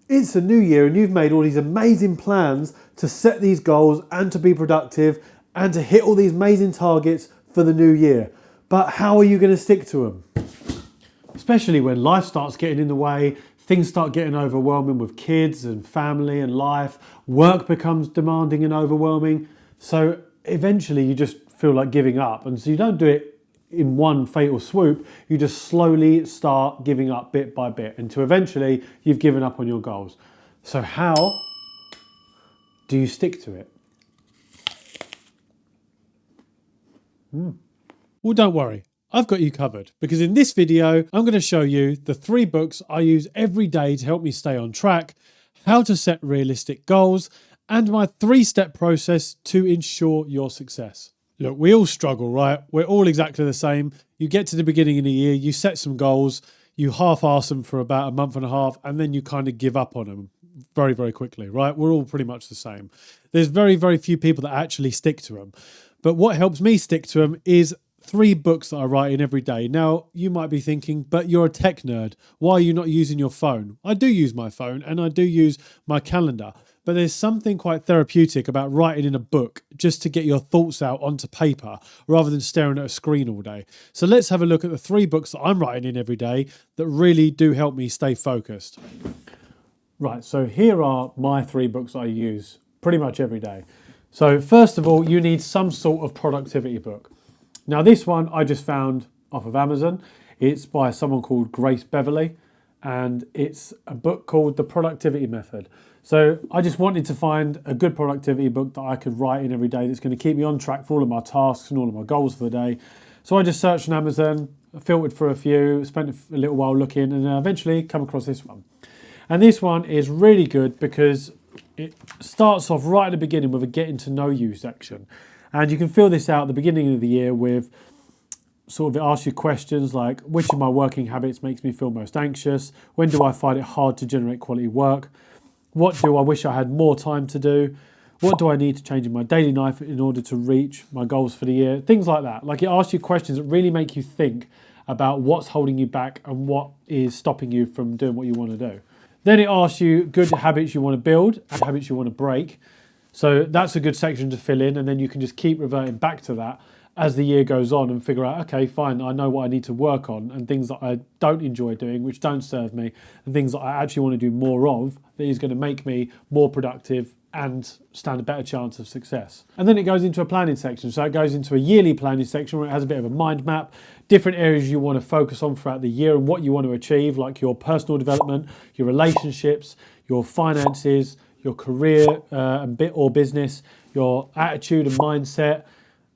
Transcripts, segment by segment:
It's a new year and you've made all these amazing plans to set these goals and to be productive and to hit all these amazing targets for the new year. But how are you going to stick to them? Especially when life starts getting in the way, things start getting overwhelming with kids and family and life, work becomes demanding and overwhelming. So eventually you just feel like giving up. And so you don't do it in one fatal swoop, you just slowly start giving up bit by bit until eventually you've given up on your goals. So how do you stick to it? Well, don't worry, I've got you covered, because in this video, I'm going to show you the 3 books I use every day to help me stay on track, how to set realistic goals, and my 3-step process to ensure your success. Look, we all struggle, right? We're all exactly the same. You get to the beginning of the year, you set some goals, you half-arse them for about a month and a half, and then you kind of give up on them very, very quickly, right? We're all pretty much the same. There's very, very few people that actually stick to them. But what helps me stick to them is 3 books that I write in every day. Now, you might be thinking, but you're a tech nerd. Why are you not using your phone? I do use my phone and I do use my calendar. But there's something quite therapeutic about writing in a book just to get your thoughts out onto paper rather than staring at a screen all day. So let's have a look at the 3 books that I'm writing in every day that really do help me stay focused. Right, so here are my 3 books I use pretty much every day. So first of all, you need some sort of productivity book. Now this one I just found off of Amazon. It's by someone called Grace Beverly and it's a book called The Productivity Method. So I just wanted to find a good productivity book that I could write in every day that's going to keep me on track for all of my tasks and all of my goals for the day. So I just searched on Amazon, filtered for a few, spent a little while looking, and eventually come across this one. And this one is really good because it starts off right at the beginning with a getting to know you section. And you can fill this out at the beginning of the year with sort of, it asks you questions like, which of my working habits makes me feel most anxious? When do I find it hard to generate quality work? What do I wish I had more time to do? What do I need to change in my daily life in order to reach my goals for the year? Things like that. Like, it asks you questions that really make you think about what's holding you back and what is stopping you from doing what you want to do. Then it asks you good habits you want to build and habits you want to break. So that's a good section to fill in, and then you can just keep reverting back to that as the year goes on and figure out, okay, fine, I know what I need to work on, and things that I don't enjoy doing, which don't serve me, and things that I actually want to do more of, that is going to make me more productive and stand a better chance of success. And then it goes into a planning section. So it goes into a yearly planning section where it has a bit of a mind map, different areas you want to focus on throughout the year and what you want to achieve, like your personal development, your relationships, your finances, your career or business, your attitude and mindset,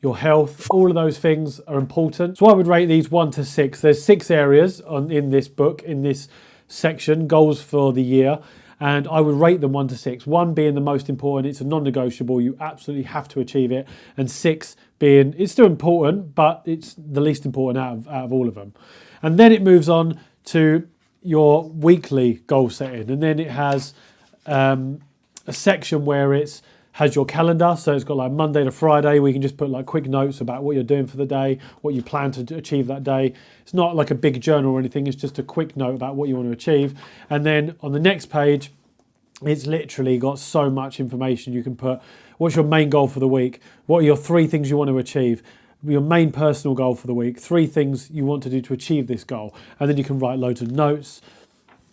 your health. All of those things are important. So I would rate these 1 to 6. There's 6 areas in this book, in this section, goals for the year, and I would rate them 1 to 6. 1 being the most important, it's a non-negotiable, you absolutely have to achieve it, and 6 being, it's still important, but it's the least important out of all of them. And then it moves on to your weekly goal setting, and then it has a section where it has your calendar. So it's got like Monday to Friday where you can just put like quick notes about what you're doing for the day, what you plan to achieve that day. It's not like a big journal or anything. It's just a quick note about what you want to achieve. And then on the next page, it's literally got so much information. You can put, what's your main goal for the week? What are your 3 things you want to achieve? Your main personal goal for the week, 3 things you want to do to achieve this goal. And then you can write loads of notes.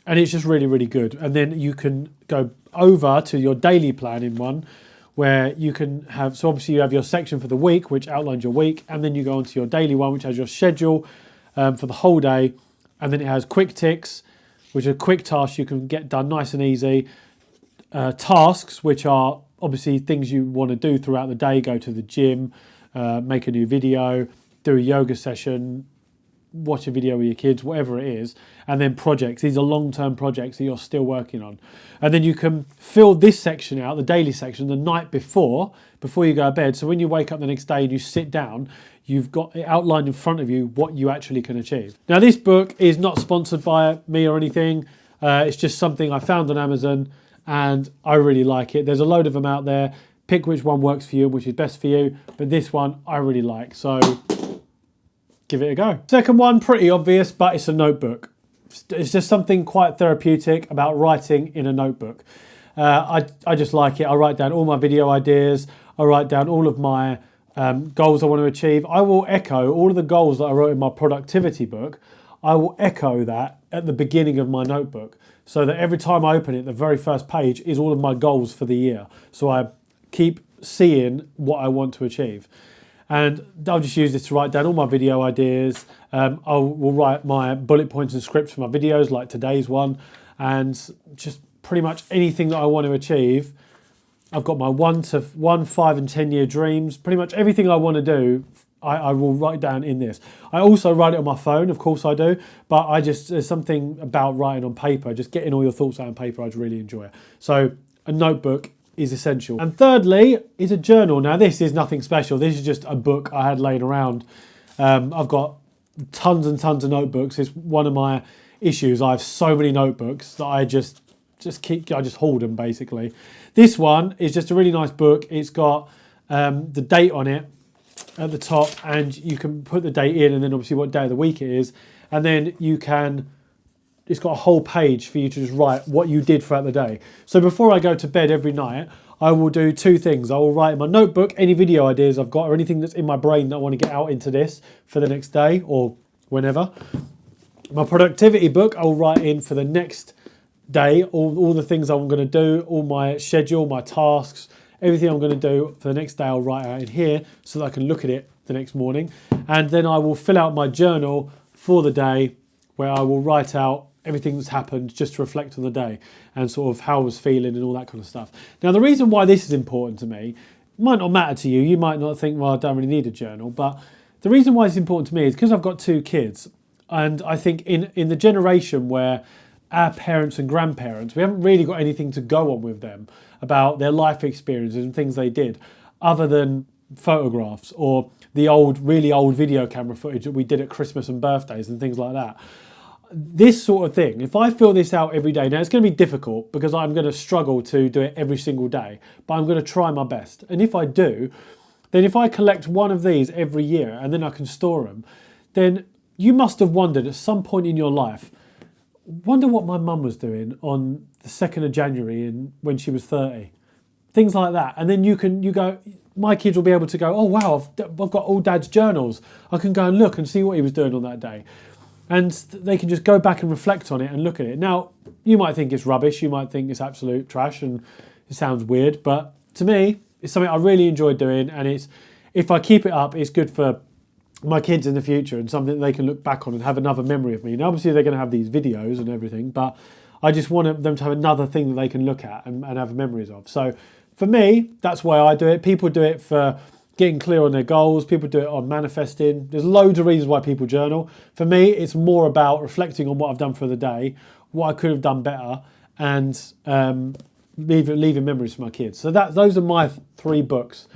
And it's just really, really good. And then you can go over to your daily planning one where you can have, so obviously you have your section for the week, which outlines your week. And then you go onto your daily one, which has your schedule for the whole day. And then it has quick ticks, which are quick tasks you can get done nice and easy. Tasks, which are obviously things you want to do throughout the day. Go to the gym, make a new video, do a yoga session, watch a video with your kids, whatever it is. And then projects. These are long-term projects that you're still working on. And then you can fill this section out, the daily section, the night before you go to bed. So when you wake up the next day and you sit down, you've got it outlined in front of you what you actually can achieve. Now, this book is not sponsored by me or anything. It's just something I found on Amazon and I really like it. There's a load of them out there. Pick which one works for you, which is best for you. But this one I really like. So give it a go. Second one, pretty obvious, but it's a notebook. It's just something quite therapeutic about writing in a notebook. I just like it. I write down all my video ideas. I write down all of my goals I want to achieve. I will echo all of the goals that I wrote in my productivity book. I will echo that at the beginning of my notebook, so that every time I open it, the very first page is all of my goals for the year. So I keep seeing what I want to achieve. And I'll just use this to write down all my video ideas. I will write my bullet points and scripts for my videos, like today's one, and just pretty much anything that I want to achieve. I've got my 1, 5 and 10 year dreams. Pretty much everything I want to do, I will write down in this. I also write it on my phone, of course I do, but there's something about writing on paper, just getting all your thoughts out on paper, I just really enjoy it. So a notebook is essential. And thirdly is a journal. Now this is nothing special. This is just a book I had laying around. I've got tons and tons of notebooks. It's one of my issues. I have so many notebooks that I just hoard them basically. This one is just a really nice book. It's got the date on it at the top, and you can put the date in and then obviously what day of the week it is, and then it's got a whole page for you to just write what you did throughout the day. So before I go to bed every night, I will do two things. I will write in my notebook any video ideas I've got or anything that's in my brain that I want to get out into this for the next day or whenever. My productivity book, I'll write in for the next day, all the things I'm going to do, all my schedule, my tasks, everything I'm going to do for the next day I'll write out in here so that I can look at it the next morning. And then I will fill out my journal for the day, where I will write out everything that's happened just to reflect on the day and sort of how I was feeling and all that kind of stuff. Now the reason why this is important to me, it might not matter to you, you might not think, well, I don't really need a journal, but the reason why it's important to me is because I've got 2 kids, and I think in the generation where our parents and grandparents, we haven't really got anything to go on with them about their life experiences and things they did, other than photographs or the really old video camera footage that we did at Christmas and birthdays and things like that. This sort of thing, if I fill this out every day, now it's going to be difficult because I'm going to struggle to do it every single day, but I'm going to try my best. And if I do, then if I collect one of these every year and then I can store them, then you must have wondered at some point in your life, wonder what my mum was doing on the 2nd of January when she was 30. Things like that. And then you go, my kids will be able to go, oh wow, I've got all Dad's journals. I can go and look and see what he was doing on that day. And they can just go back and reflect on it and look at it. Now, you might think it's rubbish, you might think it's absolute trash and it sounds weird, but to me, it's something I really enjoy doing, and if I keep it up, it's good for my kids in the future and something they can look back on and have another memory of me. Now, obviously, they're going to have these videos and everything, but I just want them to have another thing that they can look at and have memories of. So for me, that's why I do it. People do it for getting clear on their goals. People do it on manifesting. There's loads of reasons why people journal. For me, it's more about reflecting on what I've done for the day, what I could have done better, and leaving memories for my kids. So those are my 3 books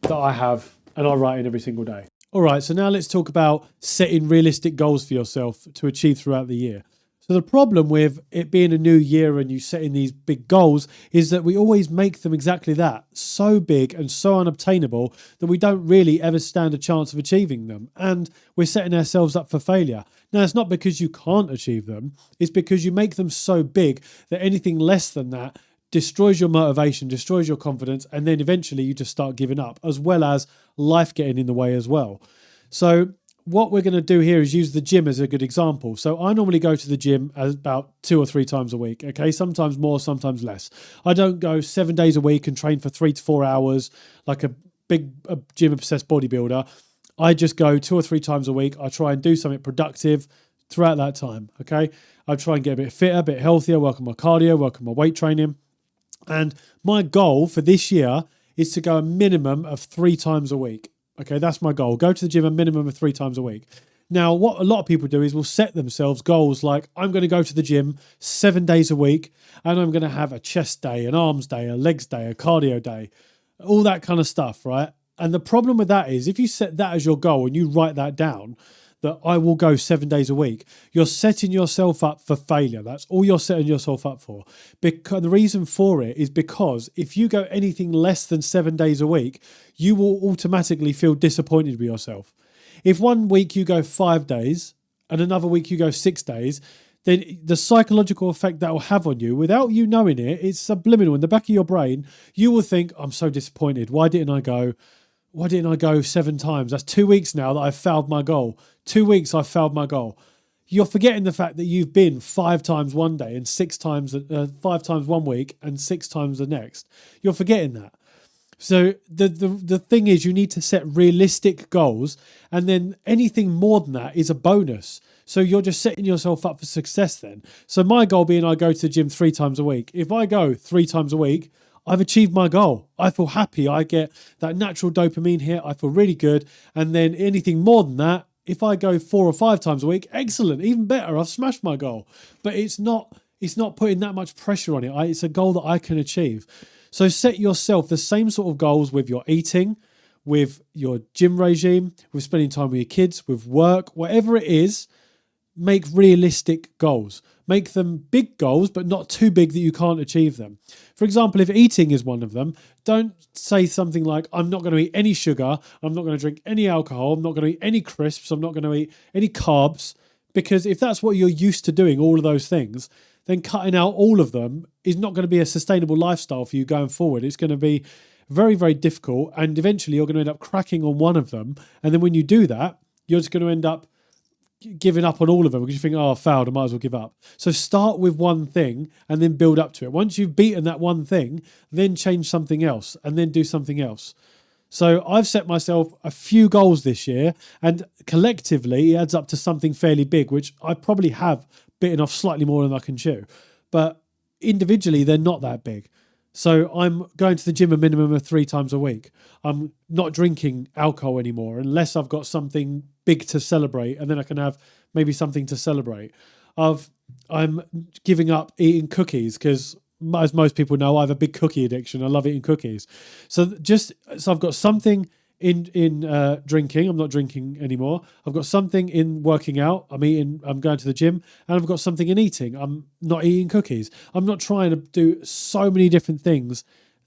that I have and I write in every single day. All right, so now let's talk about setting realistic goals for yourself to achieve throughout the year. So the problem with it being a new year and you setting these big goals is that we always make them exactly that, so big and so unobtainable that we don't really ever stand a chance of achieving them. And we're setting ourselves up for failure. Now, it's not because you can't achieve them, it's because you make them so big that anything less than that destroys your motivation, destroys your confidence, and then eventually you just start giving up, as well as life getting in the way as well. So what we're going to do here is use the gym as a good example. So I normally go to the gym about 2 or 3 times a week, okay? Sometimes more, sometimes less. I don't go 7 days a week and train for 3 to 4 hours like a gym-obsessed bodybuilder. I just go 2 or 3 times a week. I try and do something productive throughout that time, okay? I try and get a bit fitter, a bit healthier, work on my cardio, work on my weight training. And my goal for this year is to go a minimum of 3 times a week. Okay, that's my goal. Go to the gym a minimum of 3 times a week. Now, what a lot of people do is will set themselves goals like, I'm going to go to the gym 7 days a week and I'm going to have a chest day, an arms day, a legs day, a cardio day, all that kind of stuff, right? And the problem with that is if you set that as your goal and you write that down, that I will go 7 days a week, you're setting yourself up for failure. That's all you're setting yourself up for. Because the reason for it is because if you go anything less than 7 days a week, you will automatically feel disappointed with yourself. If one week you go 5 days and another week you go 6 days, then the psychological effect that will have on you, without you knowing it, it's subliminal. In the back of your brain, you will think, I'm so disappointed. Why didn't I go? Why didn't I go 7 times? That's 2 weeks now that I've failed my goal. 2 weeks I've failed my goal. You're forgetting the fact that you've been 5 times one day and 6 times, 5 times one week and 6 times the next. You're forgetting that. So the thing is, you need to set realistic goals, and then anything more than that is a bonus. So you're just setting yourself up for success then. So my goal being I go to the gym 3 times a week. If I go 3 times a week, I've achieved my goal. I feel happy. I get that natural dopamine hit. I feel really good. And then anything more than that, if I go 4 or 5 times a week, excellent, even better. I've smashed my goal. But it's not putting that much pressure on it. It's a goal that I can achieve. So set yourself the same sort of goals with your eating, with your gym regime, with spending time with your kids, with work, whatever it is. Make realistic goals. Make them big goals, but not too big that you can't achieve them. For example, if eating is one of them, don't say something like, I'm not going to eat any sugar, I'm not going to drink any alcohol, I'm not going to eat any crisps, I'm not going to eat any carbs. Because if that's what you're used to doing, all of those things, then cutting out all of them is not going to be a sustainable lifestyle for you going forward. It's going to be very, very difficult. And eventually you're going to end up cracking on one of them. And then when you do that, you're just going to end up giving up on all of them because you think, oh, I failed, I might as well give up. So start with one thing and then build up to it. Once you've beaten that one thing, then change something else and then do something else. So I've set myself a few goals this year, and collectively it adds up to something fairly big, which I probably have bitten off slightly more than I can chew. But individually, they're not that big. So I'm going to the gym a minimum of 3 times a week. I'm not drinking alcohol anymore unless I've got something big to celebrate, and then I can have maybe something to celebrate. I'm giving up eating cookies because, as most people know, I have a big cookie addiction. I love eating cookies. So I've got something in drinking. I'm not drinking anymore. I've got something in working out. I'm going to the gym, and I've got something in eating. I'm not eating cookies. I'm not trying to do so many different things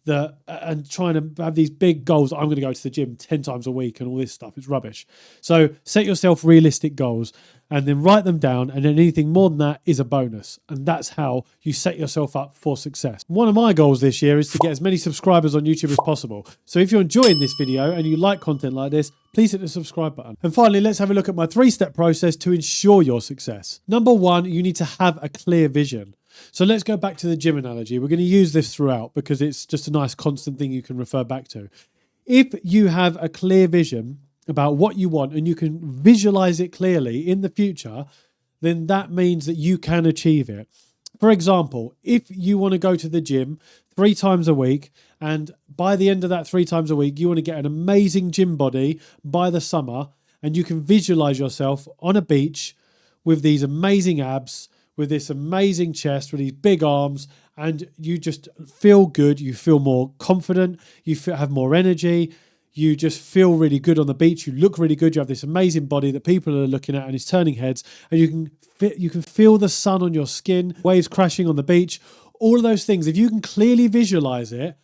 and trying to have these big goals. I'm going to go to the gym 10 times a week and all this stuff. It's rubbish. So set yourself realistic goals and then write them down. And then anything more than that is a bonus. And that's how you set yourself up for success. One of my goals this year is to get as many subscribers on YouTube as possible. So if you're enjoying this video and you like content like this, please hit the subscribe button. And finally, let's have a look at my 3-step process to ensure your success. Number 1, you need to have a clear vision. So let's go back to the gym analogy. We're going to use this throughout because it's just a nice constant thing you can refer back to. If you have a clear vision about what you want and you can visualize it clearly in the future, then that means that you can achieve it. For example, if you want to go to the gym 3 times a week, and by the end of that 3 times a week, you want to get an amazing gym body by the summer, and you can visualize yourself on a beach with these amazing abs, with this amazing chest, with these big arms, and you just feel good, you feel more confident, you have more energy, you just feel really good on the beach, you look really good, you have this amazing body that people are looking at and is turning heads, and you can feel the sun on your skin, waves crashing on the beach, all of those things. If you can clearly visualize it,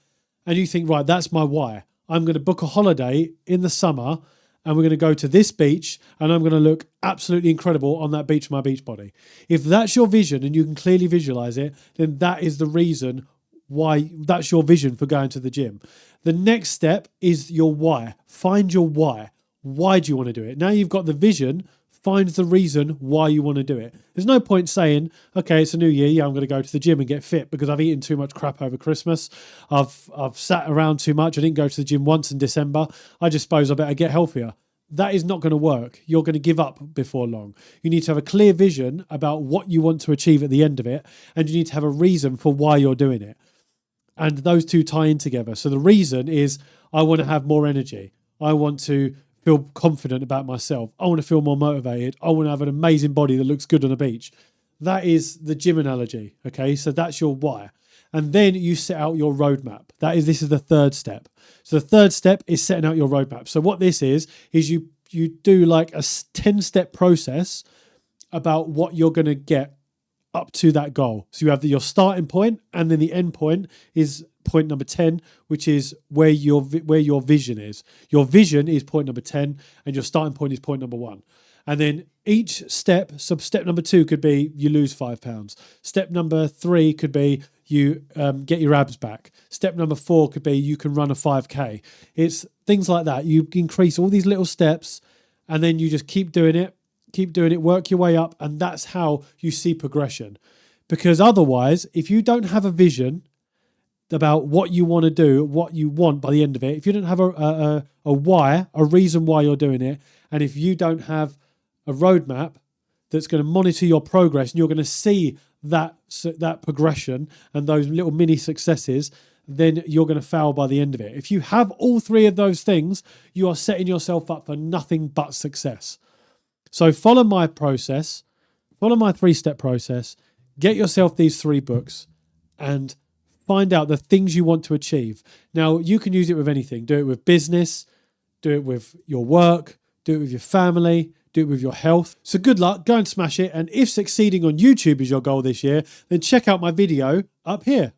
and you think, right, that's my why. I'm going to book a holiday in the summer, and we're going to go to this beach, and I'm going to look absolutely incredible on that beach, my beach body. If that's your vision and you can clearly visualize it, then that is the reason why, that's your vision for going to the gym. The next step is your why. Find your why. Why do you want to do it? Now you've got the vision, find the reason why you want to do it. There's no point saying, okay, it's a new year, yeah, I'm going to go to the gym and get fit because I've eaten too much crap over Christmas. I've sat around too much. I didn't go to the gym once in December. I just suppose I better get healthier. That is not going to work. You're going to give up before long. You need to have a clear vision about what you want to achieve at the end of it, and you need to have a reason for why you're doing it. And those two tie in together. So the reason is, I want to have more energy. I want to feel confident about myself. I want to feel more motivated. I want to have an amazing body that looks good on the beach. That is the gym analogy. Okay, so that's your why. And then you set out your roadmap. This is the 3rd step. So the 3rd step is setting out your roadmap. So what this is you do like a 10-step process about what you're going to get up to that goal. So you have your starting point, and then the end point is point number 10, which is where your vision is. Your vision is point number 10, and your starting point is point number 1. And then each step, so step number 2 could be you lose £5. Step number 3 could be you get your abs back. Step number 4 could be you can run a 5K. It's things like that. You increase all these little steps and then you just keep doing it, work your way up. And that's how you see progression. Because otherwise, if you don't have a vision about what you want to do, what you want by the end of it, if you don't have a why, a reason why you're doing it, and if you don't have a roadmap that's going to monitor your progress and you're going to see that progression and those little mini successes, then you're going to fail by the end of it. If you have all 3 of those things, you are setting yourself up for nothing but success. So follow my process, follow my 3-step process, get yourself these 3 books and find out the things you want to achieve. Now, you can use it with anything. Do it with business, do it with your work, do it with your family, do it with your health. So good luck, go and smash it. And if succeeding on YouTube is your goal this year, then check out my video up here.